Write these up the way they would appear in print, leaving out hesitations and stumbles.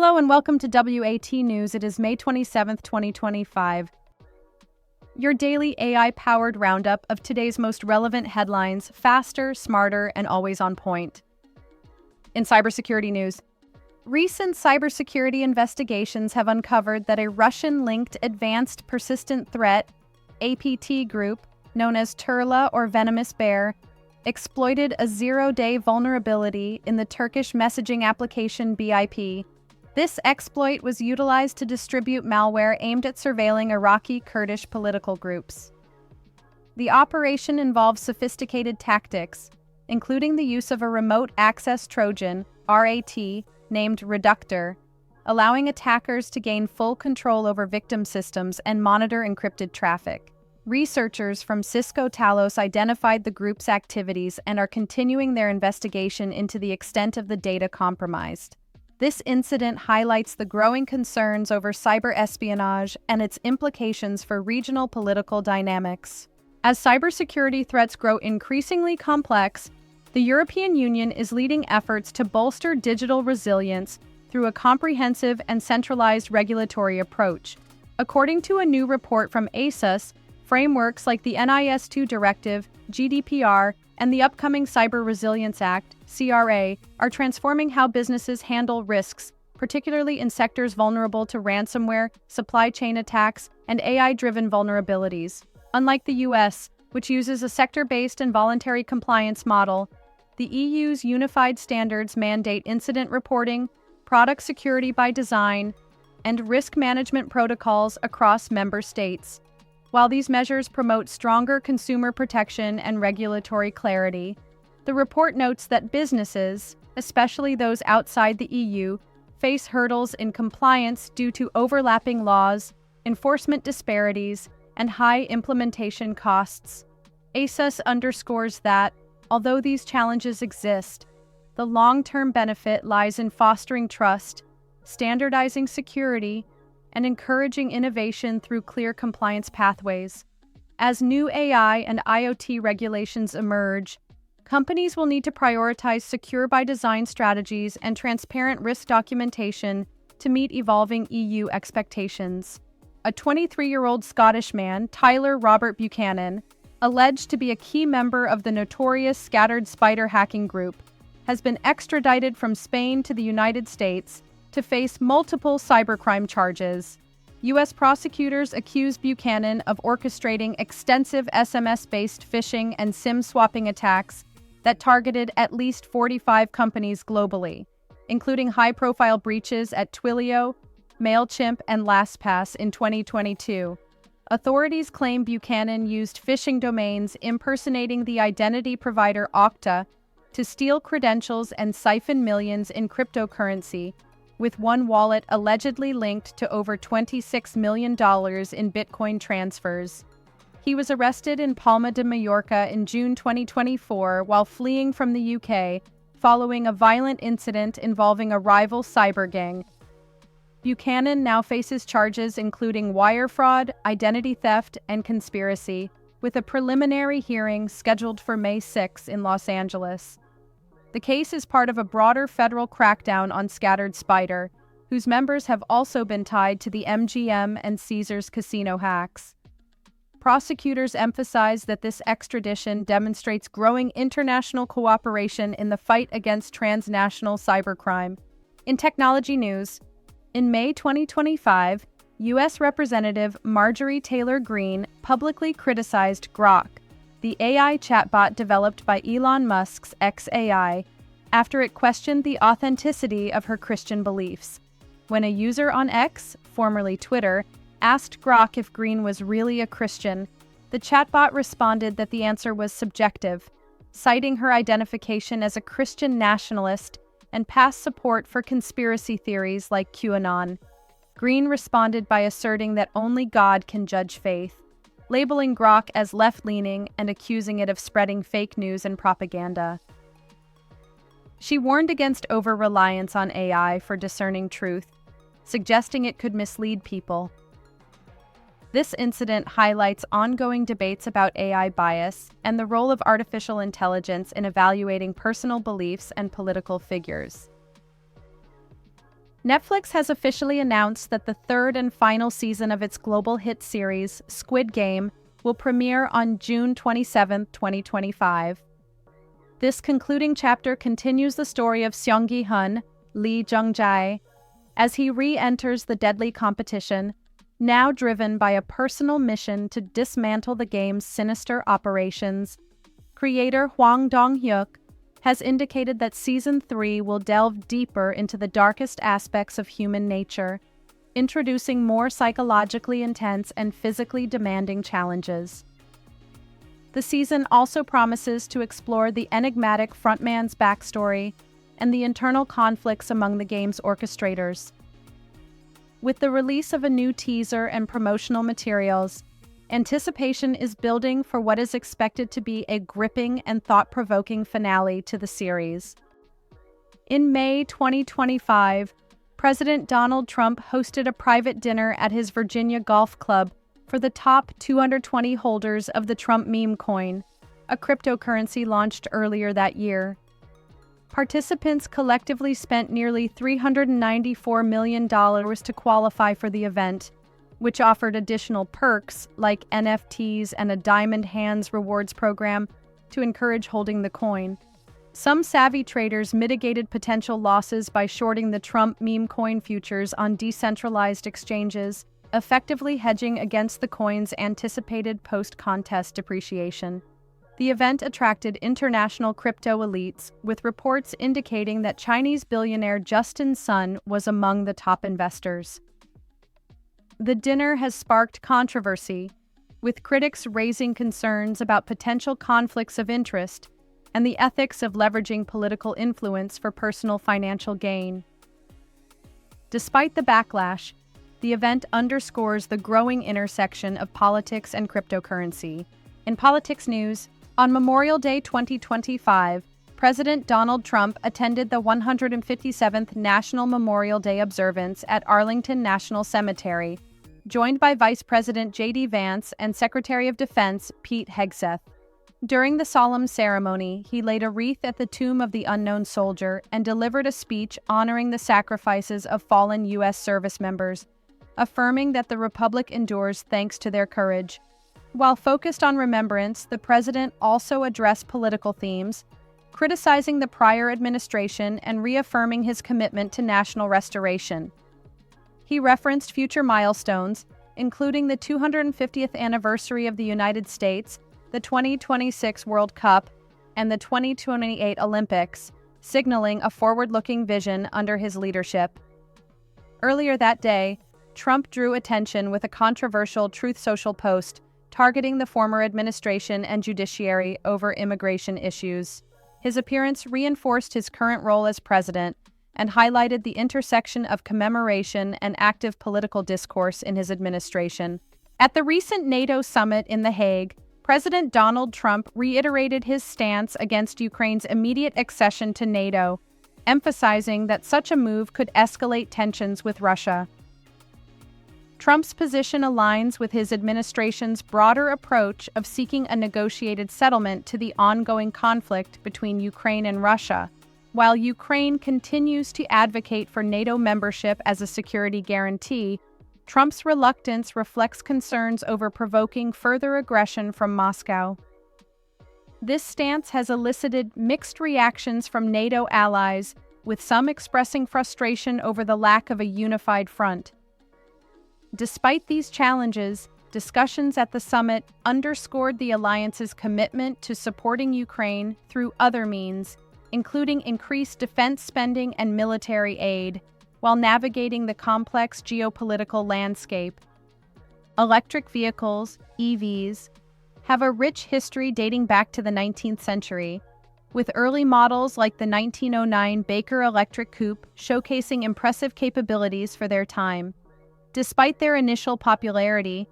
Hello and welcome to WAT News. It is May 27th, 2025. Your daily AI-powered roundup of today's most relevant headlines, faster, smarter, and always on point. In cybersecurity news, recent cybersecurity investigations have uncovered that a Russian-linked Advanced Persistent Threat (APT) group, known as Turla or Venomous Bear, exploited a zero-day vulnerability in the Turkish messaging application BIP. This exploit was utilized to distribute malware aimed at surveilling Iraqi Kurdish political groups. The operation involved sophisticated tactics, including the use of a remote access Trojan, RAT, named Reductor, allowing attackers to gain full control over victim systems and monitor encrypted traffic. Researchers from Cisco Talos identified the group's activities and are continuing their investigation into the extent of the data compromised. This incident highlights the growing concerns over cyber espionage and its implications for regional political dynamics. As cybersecurity threats grow increasingly complex, the European Union is leading efforts to bolster digital resilience through a comprehensive and centralized regulatory approach. According to a new report from ASUS, frameworks like the NIS2 Directive, GDPR, and the upcoming Cyber Resilience Act, CRA, are transforming how businesses handle risks, particularly in sectors vulnerable to ransomware, supply chain attacks, and AI-driven vulnerabilities. Unlike the US, which uses a sector-based and voluntary compliance model, the EU's unified standards mandate incident reporting, product security by design, and risk management protocols across member states. While these measures promote stronger consumer protection and regulatory clarity, the report notes that businesses, especially those outside the EU, face hurdles in compliance due to overlapping laws, enforcement disparities, and high implementation costs. ASUS underscores that, although these challenges exist, the long-term benefit lies in fostering trust, standardizing security, and encouraging innovation through clear compliance pathways. As new AI and IoT regulations emerge, companies will need to prioritize secure-by-design strategies and transparent risk documentation to meet evolving EU expectations. A 23-year-old Scottish man, Tyler Robert Buchanan, alleged to be a key member of the notorious Scattered Spider hacking group, has been extradited from Spain to the United States to face multiple cybercrime charges. U.S. prosecutors accused Buchanan of orchestrating extensive SMS-based phishing and SIM-swapping attacks that targeted at least 45 companies globally, including high-profile breaches at Twilio, MailChimp, and LastPass in 2022. Authorities claim Buchanan used phishing domains impersonating the identity provider Okta to steal credentials and siphon millions in cryptocurrency, with one wallet allegedly linked to over $26 million in Bitcoin transfers. He was arrested in Palma de Mallorca in June 2024 while fleeing from the UK following a violent incident involving a rival cyber gang. Buchanan now faces charges including wire fraud, identity theft, and conspiracy, with a preliminary hearing scheduled for May 6 in Los Angeles. The case is part of a broader federal crackdown on Scattered Spider, whose members have also been tied to the MGM and Caesars casino hacks. Prosecutors emphasize that this extradition demonstrates growing international cooperation in the fight against transnational cybercrime. In technology news, in May 2025, U.S. Representative Marjorie Taylor Greene publicly criticized Grok, the AI chatbot developed by Elon Musk's xAI, after it questioned the authenticity of her Christian beliefs. When a user on X, formerly Twitter, asked Grok if Greene was really a Christian, the chatbot responded that the answer was subjective, citing her identification as a Christian nationalist and past support for conspiracy theories like QAnon. Greene responded by asserting that only God can judge faith, labeling Grok as left-leaning and accusing it of spreading fake news and propaganda. She warned against over-reliance on AI for discerning truth, suggesting it could mislead people. This incident highlights ongoing debates about AI bias and the role of artificial intelligence in evaluating personal beliefs and political figures. Netflix has officially announced that the third and final season of its global hit series, Squid Game, will premiere on June 27, 2025. This concluding chapter continues the story of Seong Gi-hun, Lee Jung-jae, as he re-enters the deadly competition, now driven by a personal mission to dismantle the game's sinister operations. Creator Hwang Dong-hyuk has indicated that Season 3 will delve deeper into the darkest aspects of human nature, introducing more psychologically intense and physically demanding challenges. The season also promises to explore the enigmatic frontman's backstory and the internal conflicts among the game's orchestrators. With the release of a new teaser and promotional materials, anticipation is building for what is expected to be a gripping and thought-provoking finale to the series. In May 2025, President Donald Trump hosted a private dinner at his Virginia Golf Club for the top 220 holders of the Trump meme coin, a cryptocurrency launched earlier that year. Participants collectively spent nearly $394 million to qualify for the event, which offered additional perks like NFTs and a Diamond Hands rewards program to encourage holding the coin. Some savvy traders mitigated potential losses by shorting the Trump meme coin futures on decentralized exchanges, effectively hedging against the coin's anticipated post-contest depreciation. The event attracted international crypto elites, with reports indicating that Chinese billionaire Justin Sun was among the top investors. The dinner has sparked controversy, with critics raising concerns about potential conflicts of interest and the ethics of leveraging political influence for personal financial gain. Despite the backlash, the event underscores the growing intersection of politics and cryptocurrency. In politics news, on Memorial Day 2025, President Donald Trump attended the 157th National Memorial Day observance at Arlington National Cemetery, joined by Vice President J.D. Vance and Secretary of Defense Pete Hegseth. During the solemn ceremony, he laid a wreath at the tomb of the unknown soldier and delivered a speech honoring the sacrifices of fallen U.S. service members, affirming that the Republic endures thanks to their courage. While focused on remembrance, the president also addressed political themes, criticizing the prior administration and reaffirming his commitment to national restoration. He referenced future milestones, including the 250th anniversary of the United States, the 2026 World Cup, and the 2028 Olympics, signaling a forward-looking vision under his leadership. Earlier that day, Trump drew attention with a controversial Truth Social post targeting the former administration and judiciary over immigration issues. His appearance reinforced his current role as president and highlighted the intersection of commemoration and active political discourse in his administration. At the recent NATO summit in The Hague, President Donald Trump reiterated his stance against Ukraine's immediate accession to NATO, emphasizing that such a move could escalate tensions with Russia. Trump's position aligns with his administration's broader approach of seeking a negotiated settlement to the ongoing conflict between Ukraine and Russia, while Ukraine continues to advocate for NATO membership as a security guarantee. Trump's reluctance reflects concerns over provoking further aggression from Moscow. This stance has elicited mixed reactions from NATO allies, with some expressing frustration over the lack of a unified front. Despite these challenges, discussions at the summit underscored the alliance's commitment to supporting Ukraine through other means, including increased defense spending and military aid, while navigating the complex geopolitical landscape. Electric vehicles, EVs, have a rich history dating back to the 19th century, with early models like the 1909 Baker Electric Coupe showcasing impressive capabilities for their time. Despite their initial popularity,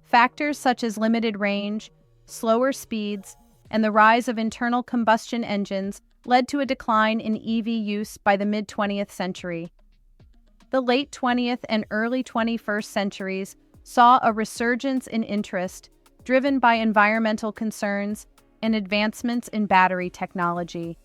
factors such as limited range, slower speeds, and the rise of internal combustion engines led to a decline in EV use by the mid-20th century. The late 20th and early 21st centuries saw a resurgence in interest, driven by environmental concerns and advancements in battery technology.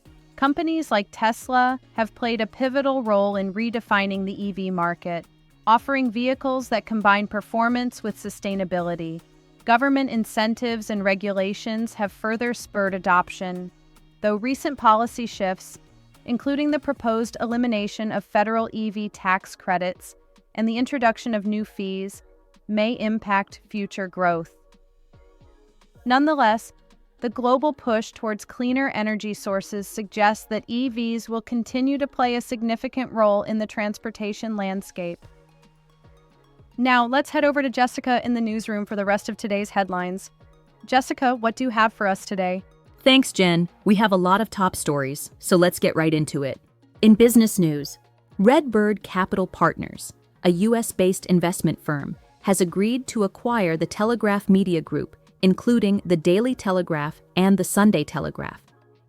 Companies like Tesla have played a pivotal role in redefining the EV market, offering vehicles that combine performance with sustainability. Government incentives and regulations have further spurred adoption, though recent policy shifts, including the proposed elimination of federal EV tax credits and the introduction of new fees, may impact future growth. Nonetheless, the global push towards cleaner energy sources suggests that EVs will continue to play a significant role in the transportation landscape. Now, let's head over to Jessica in the newsroom for the rest of today's headlines. Jessica, what do you have for us today? Thanks, Jen. We have a lot of top stories, so let's get right into it. In business news, Redbird Capital Partners, a US-based investment firm, has agreed to acquire the Telegraph Media Group, including the Daily Telegraph and the Sunday Telegraph,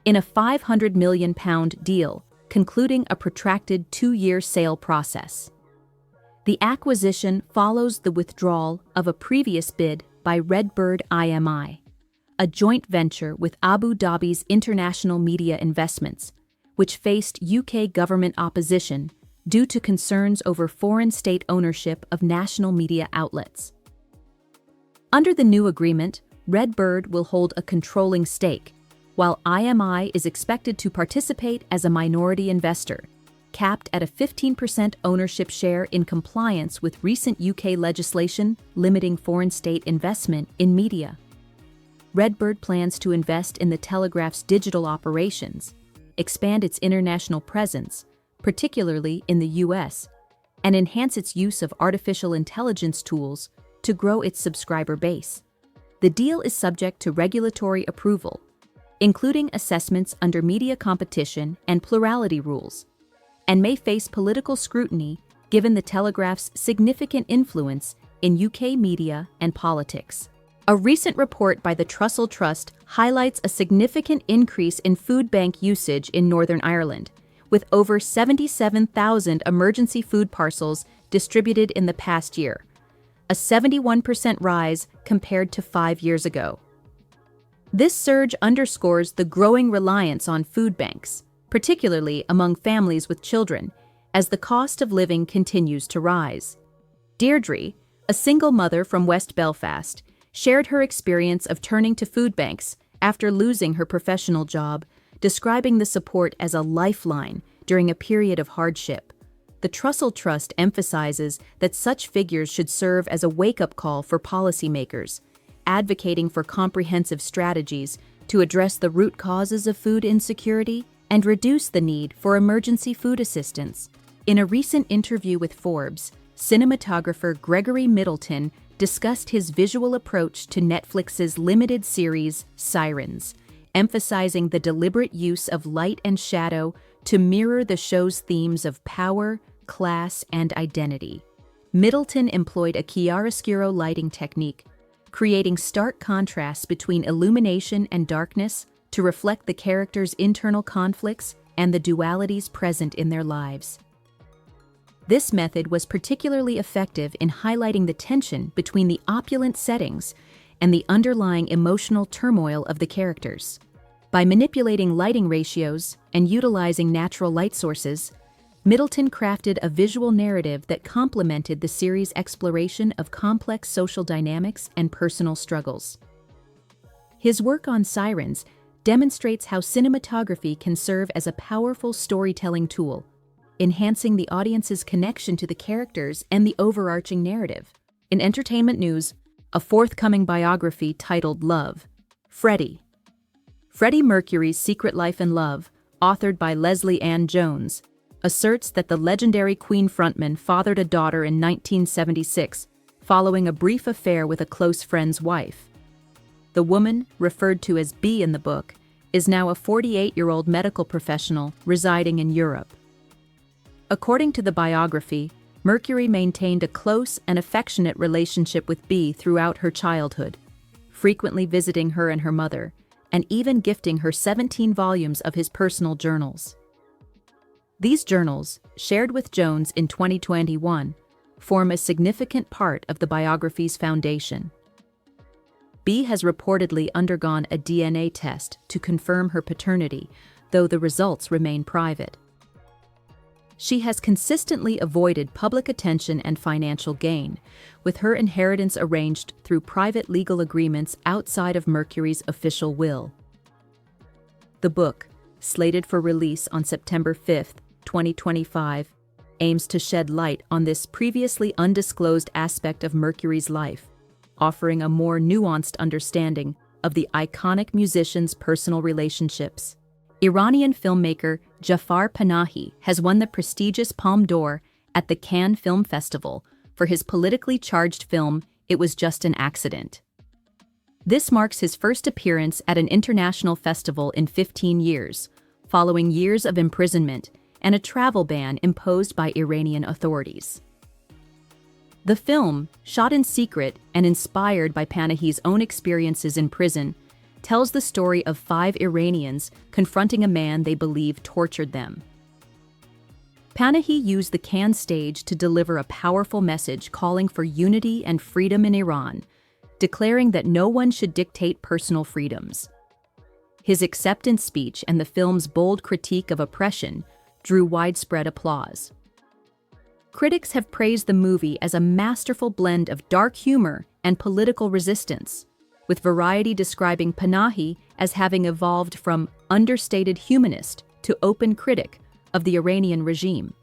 in a £500 million deal, concluding a protracted 2-year sale process. The acquisition follows the withdrawal of a previous bid by Redbird IMI, a joint venture with Abu Dhabi's International Media Investments, which faced UK government opposition due to concerns over foreign state ownership of national media outlets. Under the new agreement, Redbird will hold a controlling stake, while IMI is expected to participate as a minority investor, capped at a 15% ownership share in compliance with recent UK legislation limiting foreign state investment in media. Redbird plans to invest in the Telegraph's digital operations, expand its international presence, particularly in the US, and enhance its use of artificial intelligence tools to grow its subscriber base. The deal is subject to regulatory approval, including assessments under media competition and plurality rules, and may face political scrutiny given the Telegraph's significant influence in UK media and politics. A recent report by the Trussell Trust highlights a significant increase in food bank usage in Northern Ireland, with over 77,000 emergency food parcels distributed in the past year, a 71% rise compared to 5 years ago. This surge underscores the growing reliance on food banks, particularly among families with children, as the cost of living continues to rise. Deirdre, a single mother from West Belfast, shared her experience of turning to food banks after losing her professional job, describing the support as a lifeline during a period of hardship. The Trussell Trust emphasizes that such figures should serve as a wake-up call for policymakers, advocating for comprehensive strategies to address the root causes of food insecurity and reduce the need for emergency food assistance. In a recent interview with Forbes, cinematographer Gregory Middleton discussed his visual approach to Netflix's limited series Sirens, emphasizing the deliberate use of light and shadow to mirror the show's themes of power, class, and identity. Middleton employed a chiaroscuro lighting technique, creating stark contrasts between illumination and darkness to reflect the characters' internal conflicts and the dualities present in their lives. This method was particularly effective in highlighting the tension between the opulent settings and the underlying emotional turmoil of the characters. By manipulating lighting ratios and utilizing natural light sources, Middleton crafted a visual narrative that complemented the series' exploration of complex social dynamics and personal struggles. His work on Sirens demonstrates how cinematography can serve as a powerful storytelling tool, enhancing the audience's connection to the characters and the overarching narrative. In entertainment news, a forthcoming biography titled Love, Freddie Mercury's Secret Life and Love, authored by Leslie Ann Jones, asserts that the legendary Queen frontman fathered a daughter in 1976 following a brief affair with a close friend's wife. The woman, referred to as B in the book, is now a 48-year-old medical professional residing in Europe. According to the biography, Mercury maintained a close and affectionate relationship with B throughout her childhood, frequently visiting her and her mother, and even gifting her 17 volumes of his personal journals. These journals, shared with Jones in 2021, form a significant part of the biography's foundation. B has reportedly undergone a DNA test to confirm her paternity, though the results remain private. She has consistently avoided public attention and financial gain, with her inheritance arranged through private legal agreements outside of Mercury's official will. The book, slated for release on September 5, 2025, aims to shed light on this previously undisclosed aspect of Mercury's life, offering a more nuanced understanding of the iconic musician's personal relationships. Iranian filmmaker Jafar Panahi has won the prestigious Palme d'Or at the Cannes Film Festival for his politically charged film It Was Just an Accident. This marks his first appearance at an international festival in 15 years, following years of imprisonment and a travel ban imposed by Iranian authorities. The film, shot in secret and inspired by Panahi's own experiences in prison, tells the story of 5 Iranians confronting a man they believe tortured them. Panahi used the Cannes stage to deliver a powerful message calling for unity and freedom in Iran, declaring that no one should dictate personal freedoms. His acceptance speech and the film's bold critique of oppression drew widespread applause. Critics have praised the movie as a masterful blend of dark humor and political resistance, with Variety describing Panahi as having evolved from understated humanist to open critic of the Iranian regime.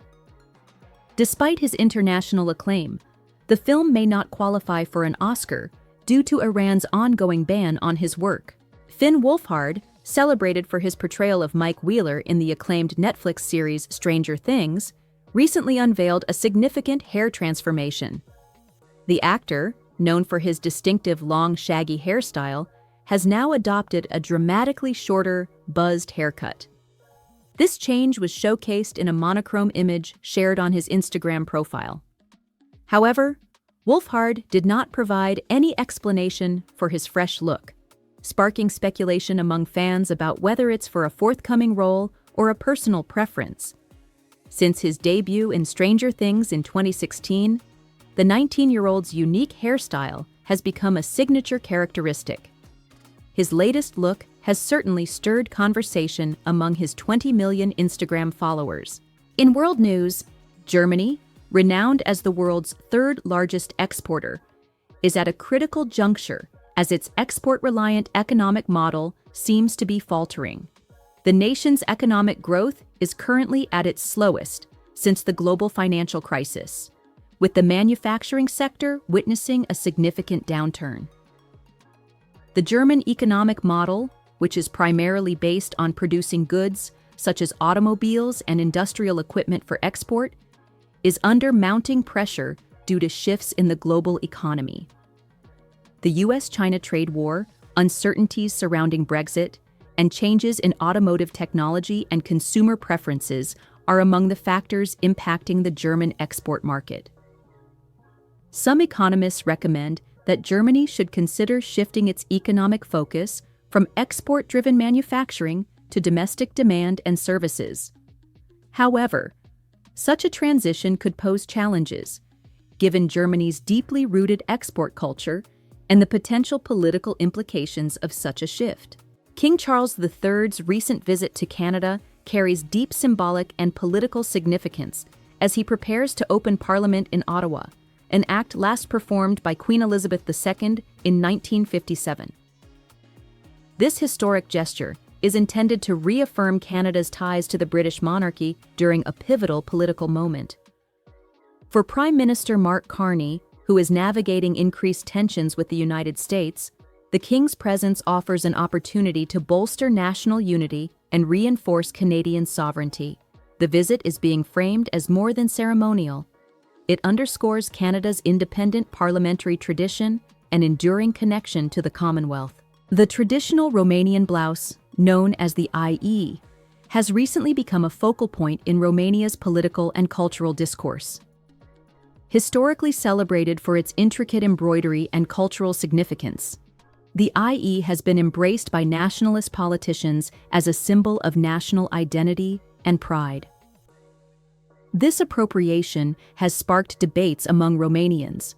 Despite his international acclaim, the film may not qualify for an Oscar due to Iran's ongoing ban on his work. Finn Wolfhard, celebrated for his portrayal of Mike Wheeler in the acclaimed Netflix series Stranger Things, recently unveiled a significant hair transformation. The actor, known for his distinctive long, shaggy hairstyle, has now adopted a dramatically shorter, buzzed haircut. This change was showcased in a monochrome image shared on his Instagram profile. However, Wolfhard did not provide any explanation for his fresh look, sparking speculation among fans about whether it's for a forthcoming role or a personal preference. Since his debut in Stranger Things in 2016, the 19-year-old's unique hairstyle has become a signature characteristic. His latest look has certainly stirred conversation among his 20 million Instagram followers. In world news, Germany, renowned as the world's third-largest exporter, is at a critical juncture as its export-reliant economic model seems to be faltering. The nation's economic growth is currently at its slowest since the global financial crisis, with the manufacturing sector witnessing a significant downturn. The German economic model, which is primarily based on producing goods such as automobiles and industrial equipment for export, is under mounting pressure due to shifts in the global economy. The US-China trade war, uncertainties surrounding Brexit, and changes in automotive technology and consumer preferences are among the factors impacting the German export market. Some economists recommend that Germany should consider shifting its economic focus from export-driven manufacturing to domestic demand and services. However, such a transition could pose challenges, given Germany's deeply rooted export culture and the potential political implications of such a shift. King Charles III's recent visit to Canada carries deep symbolic and political significance as he prepares to open Parliament in Ottawa, an act last performed by Queen Elizabeth II in 1957. This historic gesture is intended to reaffirm Canada's ties to the British monarchy during a pivotal political moment. For Prime Minister Mark Carney, who is navigating increased tensions with the United States, the King's presence offers an opportunity to bolster national unity and reinforce Canadian sovereignty. The visit is being framed as more than ceremonial. It underscores Canada's independent parliamentary tradition and enduring connection to the Commonwealth. The traditional Romanian blouse, known as the IE, has recently become a focal point in Romania's political and cultural discourse. Historically celebrated for its intricate embroidery and cultural significance, the IE has been embraced by nationalist politicians as a symbol of national identity and pride. This appropriation has sparked debates among Romanians,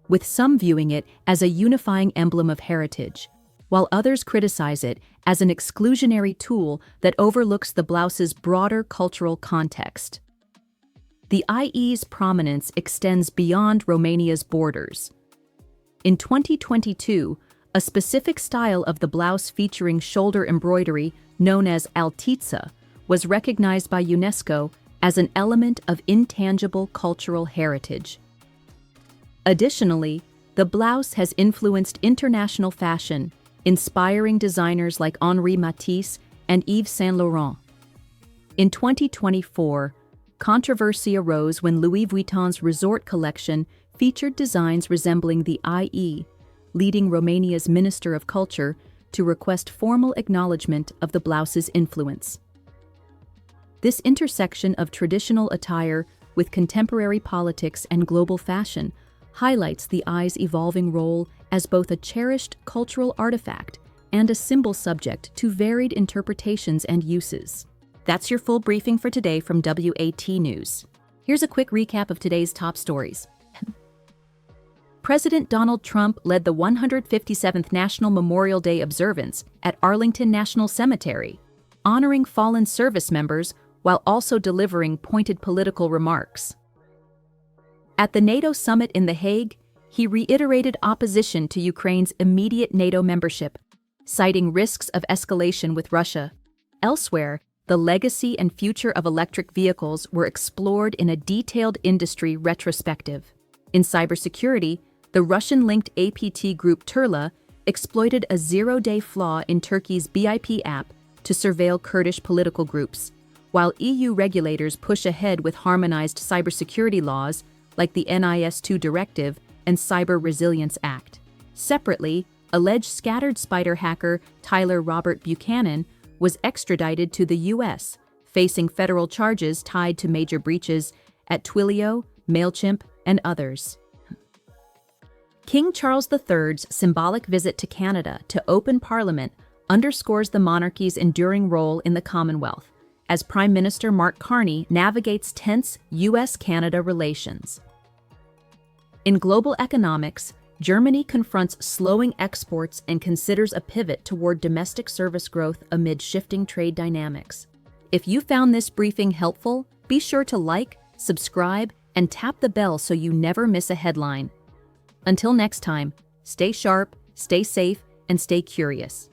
with some viewing it as a unifying emblem of heritage, while others criticize it as an exclusionary tool that overlooks the blouse's broader cultural context. The IE's prominence extends beyond Romania's borders. In 2022, a specific style of the blouse featuring shoulder embroidery, known as altiță, was recognized by UNESCO as an element of intangible cultural heritage. Additionally, the blouse has influenced international fashion, inspiring designers like Henri Matisse and Yves Saint Laurent. In 2024, controversy arose when Louis Vuitton's resort collection featured designs resembling the IE, leading Romania's Minister of Culture to request formal acknowledgement of the blouse's influence. This intersection of traditional attire with contemporary politics and global fashion highlights the IE's evolving role as both a cherished cultural artifact and a symbol subject to varied interpretations and uses. That's your full briefing for today from WAT News. Here's a quick recap of today's top stories. President Donald Trump led the 157th National Memorial Day observance at Arlington National Cemetery, honoring fallen service members while also delivering pointed political remarks. At the NATO summit in The Hague, he reiterated opposition to Ukraine's immediate NATO membership, citing risks of escalation with Russia. Elsewhere, the legacy and future of electric vehicles were explored in a detailed industry retrospective. In cybersecurity, the Russian-linked APT group Turla exploited a zero-day flaw in Turkey's BIP app to surveil Kurdish political groups, while EU regulators push ahead with harmonized cybersecurity laws like the NIS2 Directive and Cyber Resilience Act. Separately, alleged scattered spider hacker Tyler Robert Buchanan was extradited to the U.S., facing federal charges tied to major breaches at Twilio, MailChimp, and others. King Charles III's symbolic visit to Canada to open Parliament underscores the monarchy's enduring role in the Commonwealth, as Prime Minister Mark Carney navigates tense U.S.-Canada relations. In global economics, Germany confronts slowing exports and considers a pivot toward domestic service growth amid shifting trade dynamics. If you found this briefing helpful, be sure to like, subscribe, and tap the bell so you never miss a headline. Until next time, stay sharp, stay safe, and stay curious.